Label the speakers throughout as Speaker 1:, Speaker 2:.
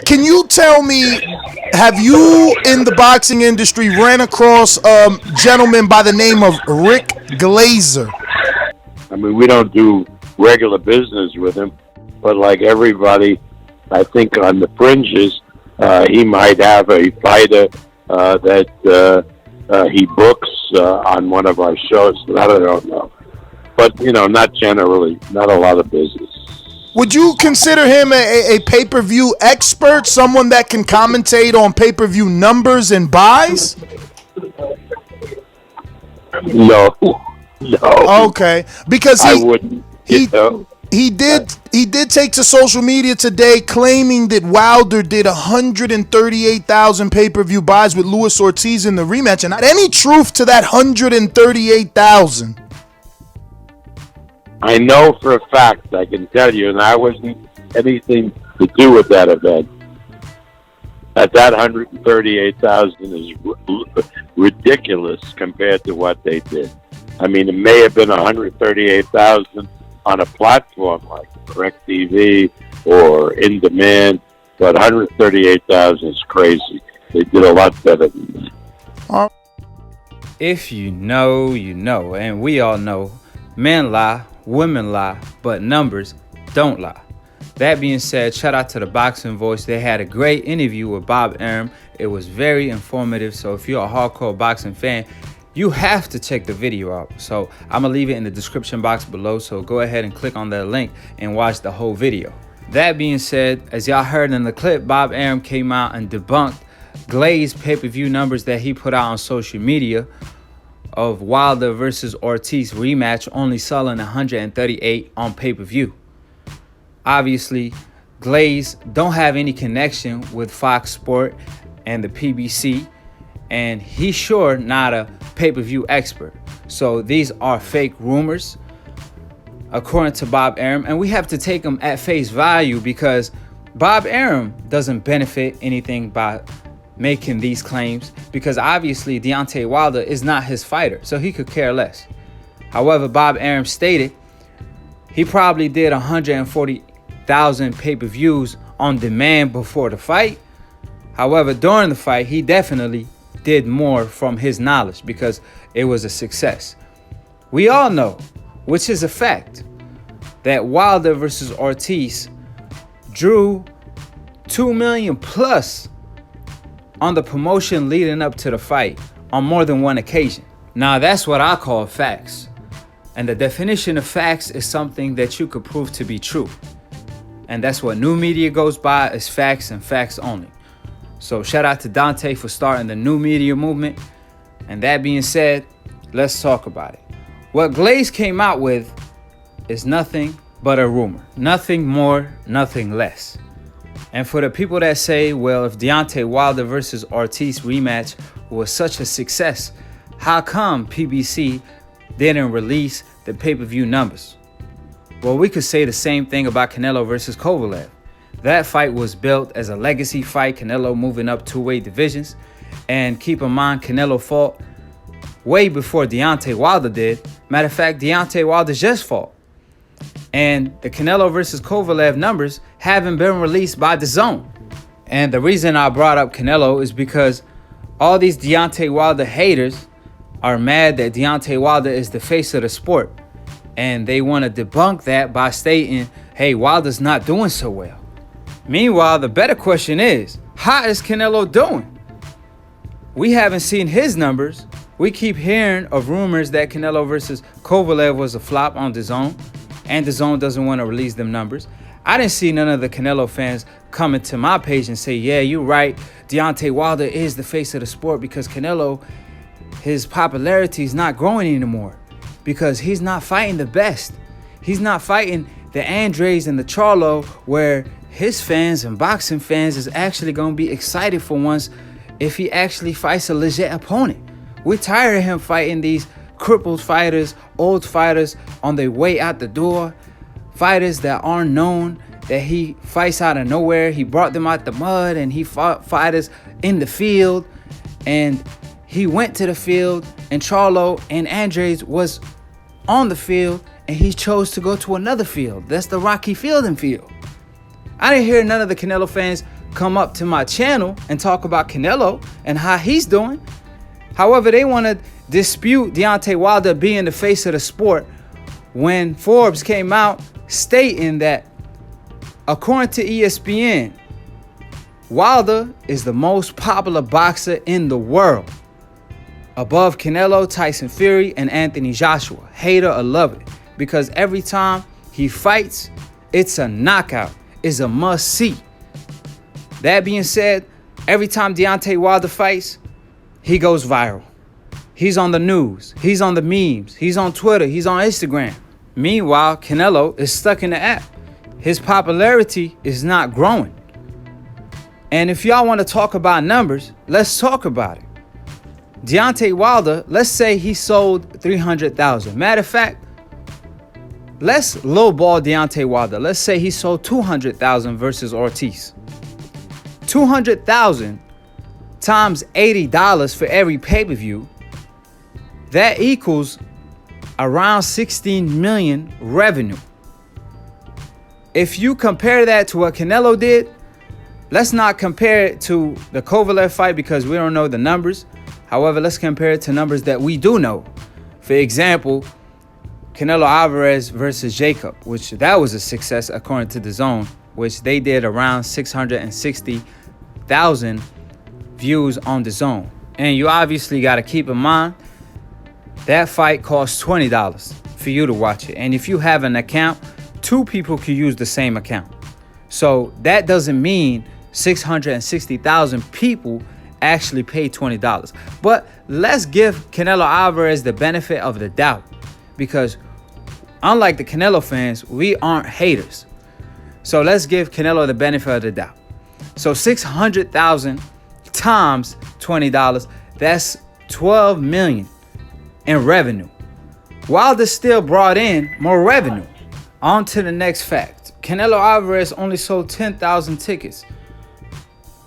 Speaker 1: Can you tell me, have you in the boxing industry ran across a gentleman by the name of Rick Glazer?
Speaker 2: I mean, we don't do regular business with him, but like everybody, I think on the fringes, he might have a fighter that he books on one of our shows. That I don't know. But, not generally, not a lot of business.
Speaker 1: Would you consider him a pay-per-view expert, someone that can commentate on pay-per-view numbers and buys?
Speaker 2: No.
Speaker 1: Okay, because
Speaker 2: I wouldn't.
Speaker 1: He did take to social media today claiming that Wilder did 138,000 pay-per-view buys with Luis Ortiz in the rematch, and not any truth to that 138,000.
Speaker 2: I know for a fact, I can tell you, and I wasn't anything to do with that event, that 138,000 is ridiculous compared to what they did. I mean, it may have been 138,000 on a platform like Correct TV or In Demand, but 138,000 is crazy. They did a lot better than that.
Speaker 3: If you know, you know, and we all know, men lie, women lie, but numbers don't lie. That being said, shout out to the Boxing Voice. They had a great interview with Bob Arum. It was very informative, so if you're a hardcore boxing fan, you have to check the video out. So I'm gonna leave it in the description box below, so go ahead and click on that link and watch the whole video. That being said, as y'all heard in the clip, Bob Arum came out and debunked Glazed pay-per-view numbers that he put out on social media of Wilder versus Ortiz rematch only selling 138 on pay-per-view. Obviously, Glaze don't have any connection with Fox Sport and the PBC, and he's sure not a pay-per-view expert. So these are fake rumors, according to Bob Arum, and we have to take them at face value because Bob Arum doesn't benefit anything by making these claims, because obviously Deontay Wilder is not his fighter, so he could care less. However, Bob Arum stated he probably did 140,000 pay-per-views on demand before the fight. However, during the fight, he definitely did more from his knowledge because it was a success. We all know, which is a fact, that Wilder versus Ortiz drew 2 million plus on the promotion leading up to the fight on more than one occasion. Now that's what I call facts. And the definition of facts is something that you could prove to be true. And that's what new media goes by, is facts and facts only. So shout out to Deontay for starting the new media movement. And that being said, let's talk about it. What Glaze came out with is nothing but a rumor. Nothing more, nothing less. And for the people that say, well, if Deontay Wilder versus Ortiz rematch was such a success, how come PBC didn't release the pay-per-view numbers? Well, we could say the same thing about Canelo versus Kovalev. That fight was built as a legacy fight, Canelo moving up two-weight divisions. And keep in mind, Canelo fought way before Deontay Wilder did. Matter of fact, Deontay Wilder just fought. And the Canelo versus Kovalev numbers haven't been released by DAZN. And the reason I brought up Canelo is because all these Deontay Wilder haters are mad that Deontay Wilder is the face of the sport. And they want to debunk that by stating, hey, Wilder's not doing so well. Meanwhile, the better question is, how is Canelo doing? We haven't seen his numbers. We keep hearing of rumors that Canelo versus Kovalev was a flop on DAZN, and DAZN doesn't want to release them numbers. I didn't see none of the Canelo fans coming to my page and say, yeah, you're right, Deontay Wilder is the face of the sport because Canelo, his popularity is not growing anymore because he's not fighting the best. He's not fighting the Andrades and the Charlo where his fans and boxing fans is actually going to be excited for once if he actually fights a legit opponent. We're tired of him fighting these crippled fighters, old fighters on their way out the door, fighters that aren't known, that he fights out of nowhere. He brought them out the mud and he fought fighters in the field, and he went to the field and Charlo and Andrade was on the field and he chose to go to another field. That's the Rocky Fielding field. I didn't hear none of the Canelo fans come up to my channel and talk about Canelo and how he's doing. However, they want to dispute Deontay Wilder being the face of the sport when Forbes came out stating that, according to ESPN, Wilder is the most popular boxer in the world, above Canelo, Tyson Fury, and Anthony Joshua. Hater or love it, because every time he fights, it's a knockout. It's a must-see. That being said, every time Deontay Wilder fights, he goes viral. He's on the news. He's on the memes. He's on Twitter. He's on Instagram. Meanwhile, Canelo is stuck in the app. His popularity is not growing. And if y'all want to talk about numbers, let's talk about it. Deontay Wilder, let's say he sold 300,000. Matter of fact, let's lowball Deontay Wilder. Let's say he sold 200,000 versus Ortiz. 200,000 times $80 for every pay-per-view, that equals around 16 million revenue. If you compare that to what Canelo did, let's not compare it to the Kovalev fight because we don't know the numbers. However, let's compare it to numbers that we do know. For example, Canelo Alvarez versus Jacob, which that was a success according to DAZN, which they did around 660,000 views on DAZN. And you obviously got to keep in mind that fight costs $20 for you to watch it. And if you have an account, 2 people can use the same account. So that doesn't mean 660,000 people actually pay $20. But let's give Canelo Alvarez the benefit of the doubt, because unlike the Canelo fans, we aren't haters. So let's give Canelo the benefit of the doubt. So 600,000 times $20, that's 12 million in revenue. Wilder still brought in more revenue. On to the next fact. Canelo Alvarez only sold 10,000 tickets.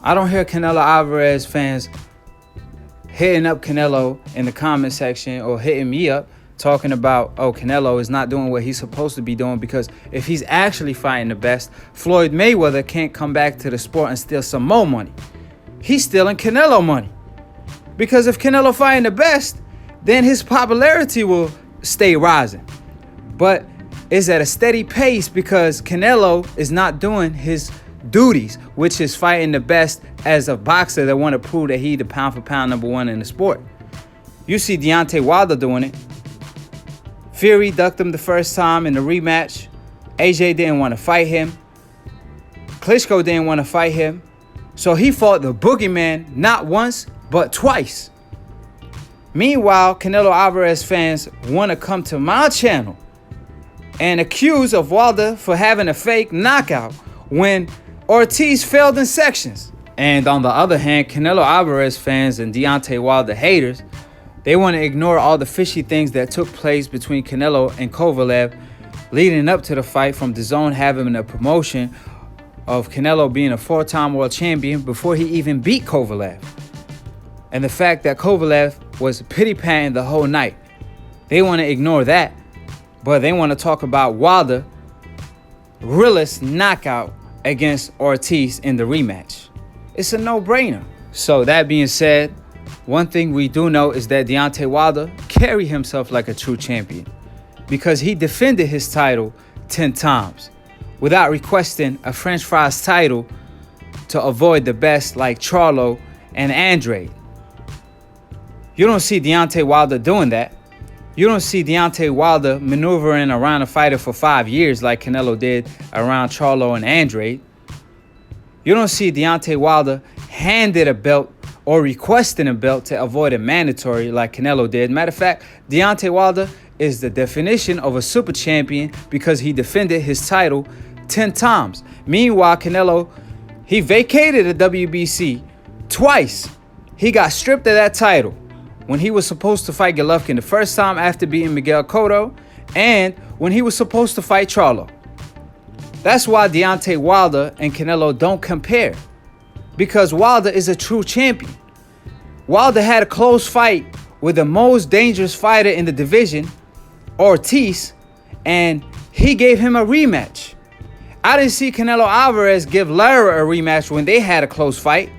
Speaker 3: I don't hear Canelo Alvarez fans hitting up Canelo in the comment section or hitting me up talking about, oh, Canelo is not doing what he's supposed to be doing, because if he's actually fighting the best, Floyd Mayweather can't come back to the sport and steal some more money. He's stealing Canelo money. Because if Canelo fighting the best, then his popularity will stay rising. But it's at a steady pace because Canelo is not doing his duties, which is fighting the best as a boxer that want to prove that he the pound for pound #1 in the sport. You see Deontay Wilder doing it. Fury ducked him the first time in the rematch. AJ didn't want to fight him. Klitschko didn't want to fight him. So he fought the boogeyman not once, but twice. Meanwhile, Canelo Alvarez fans want to come to my channel and accuse of Wilder for having a fake knockout when Ortiz failed in sections. And on the other hand, Canelo Alvarez fans and Deontay Wilder haters, they want to ignore all the fishy things that took place between Canelo and Kovalev leading up to the fight, from DAZN having a promotion of Canelo being a 4-time world champion before he even beat Kovalev. And the fact that Kovalev was pity-patting the whole night. They want to ignore that, but they want to talk about Wilder realest knockout against Ortiz in the rematch. It's a no-brainer. So that being said, one thing we do know is that Deontay Wilder carried himself like a true champion, because he defended his title 10 times without requesting a French fries title to avoid the best like Charlo and Andrade. You don't see Deontay Wilder doing that. You don't see Deontay Wilder maneuvering around a fighter for 5 years like Canelo did around Charlo and Andrade. You don't see Deontay Wilder handed a belt or requesting a belt to avoid a mandatory like Canelo did. Matter of fact, Deontay Wilder is the definition of a super champion because he defended his title 10 times. Meanwhile, Canelo, he vacated the WBC twice. He got stripped of that title when he was supposed to fight Golovkin the first time after beating Miguel Cotto, and when he was supposed to fight Charlo. That's why Deontay Wilder and Canelo don't compare, because Wilder is a true champion. Wilder had a close fight with the most dangerous fighter in the division, Ortiz, and he gave him a rematch. I didn't see Canelo Alvarez give Lara a rematch when they had a close fight.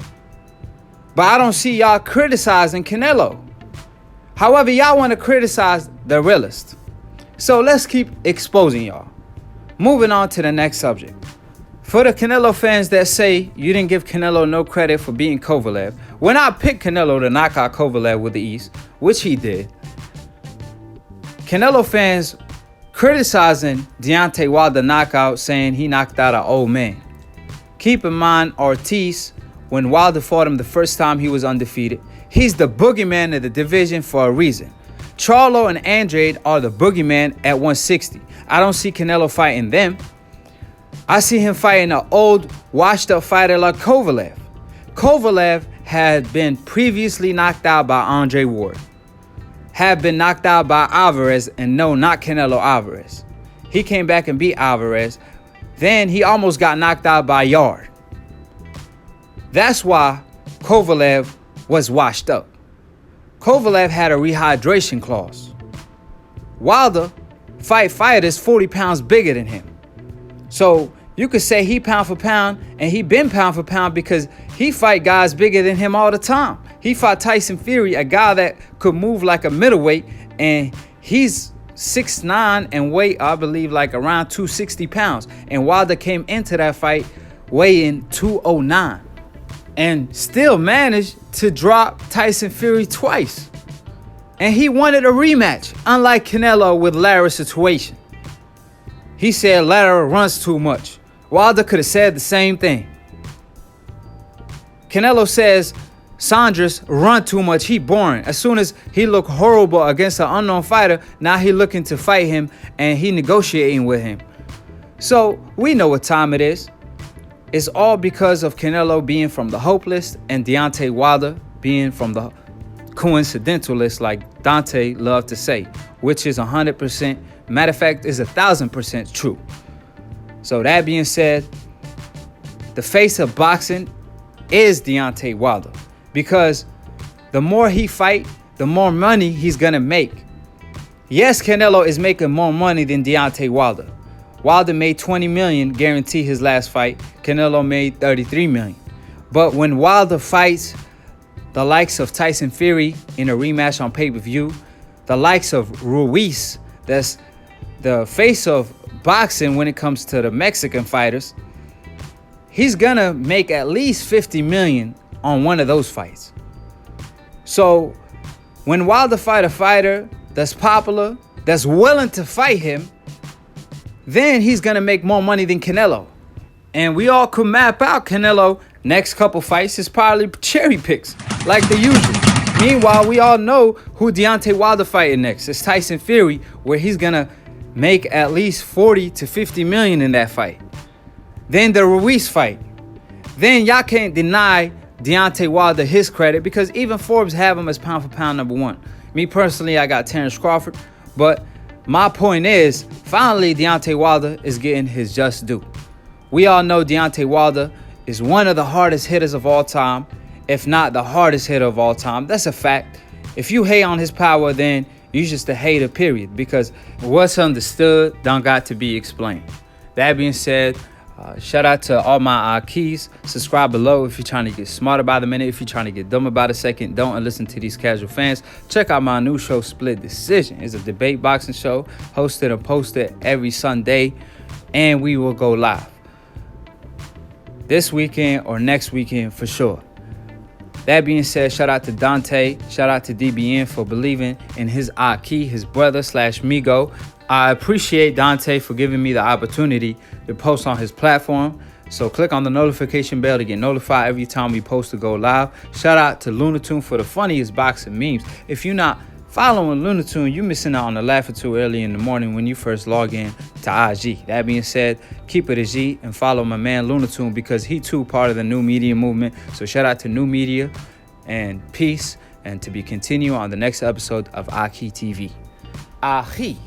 Speaker 3: But I don't see y'all criticizing Canelo. However, y'all want to criticize the realist. So let's keep exposing y'all. Moving on to the next subject. For the Canelo fans that say you didn't give Canelo no credit for beating Kovalev, when I picked Canelo to knock out Kovalev with the ease, which he did, Canelo fans criticizing Deontay Wilder knockout, saying he knocked out an old man. Keep in mind, Ortiz, when Wilder fought him the first time, he was undefeated. He's the boogeyman of the division for a reason. Charlo and Andrade are the boogeyman at 160. I don't see Canelo fighting them. I see him fighting an old, washed-up fighter like Kovalev. Kovalev had been previously knocked out by Andre Ward, had been knocked out by Alvarez, and no, not Canelo Alvarez. He came back and beat Alvarez. Then he almost got knocked out by Yard. That's why Kovalev was washed up. Kovalev had a rehydration clause. Wilder fight fighters 40 pounds bigger than him. So you could say he pound for pound, and he been pound for pound because he fight guys bigger than him all the time. He fought Tyson Fury, a guy that could move like a middleweight, and he's 6'9" and weigh, I believe, like around 260 pounds. And Wilder came into that fight weighing 209 and still managed to drop Tyson Fury twice. And he wanted a rematch, unlike Canelo with Lara's situation. He said Lara runs too much. Wilder could have said the same thing. Canelo says Saunders run too much, he boring. As soon as he looked horrible against an unknown fighter, now he looking to fight him and he negotiating with him. So we know what time it is. It's all because of Canelo being from the hope list and Deontay Wilder being from the coincidental list, like Dante loved to say, which is 100%, matter of fact, is 1,000% true. So that being said, the face of boxing is Deontay Wilder, because the more he fight, the more money he's gonna make. Yes, Canelo is making more money than Deontay Wilder. Wilder made $20 million guarantee his last fight. Canelo made $33 million. But when Wilder fights the likes of Tyson Fury in a rematch on pay-per-view, the likes of Ruiz, that's the face of boxing when it comes to the Mexican fighters, he's gonna make at least $50 million on one of those fights. So when Wilder fight a fighter that's popular, that's willing to fight him, then he's gonna make more money than Canelo. And we all could map out Canelo next couple fights is probably cherry picks, like the usual. Meanwhile, we all know who Deontay Wilder fighting next. It's Tyson Fury, where he's gonna make at least 40 to 50 million in that fight. Then the Ruiz fight. Then y'all can't deny Deontay Wilder his credit, because even Forbes have him as pound for pound #1. Me personally, I got Terrence Crawford, but my point is, finally, Deontay Wilder is getting his just due. We all know Deontay Wilder is one of the hardest hitters of all time, if not the hardest hitter of all time. That's a fact. If you hate on his power, then you're just a hater, period, because what's understood don't got to be explained. That being said, shout out to all my keys. Subscribe below if you're trying to get smarter by the minute. If you're trying to get dumber by the second, don't listen to these casual fans. Check out my new show, Split Decision. It's a debate boxing show hosted and posted every Sunday, and we will go live this weekend or next weekend for sure. That being said, shout out to Dante, shout out to DBN for believing in his Aki, his brother / Migo. I appreciate Dante for giving me the opportunity to post on his platform. So click on the notification bell to get notified every time we post to go live. Shout out to Lunatune for the funniest boxing memes. If you're not following Lunatune, you're missing out on the laugh or two early in the morning when you first log in to IG. That being said, keep it a G and follow my man Lunatune, because he too part of the new media movement. So shout out to new media and peace, and to be continued on the next episode of Aki TV. Ahi.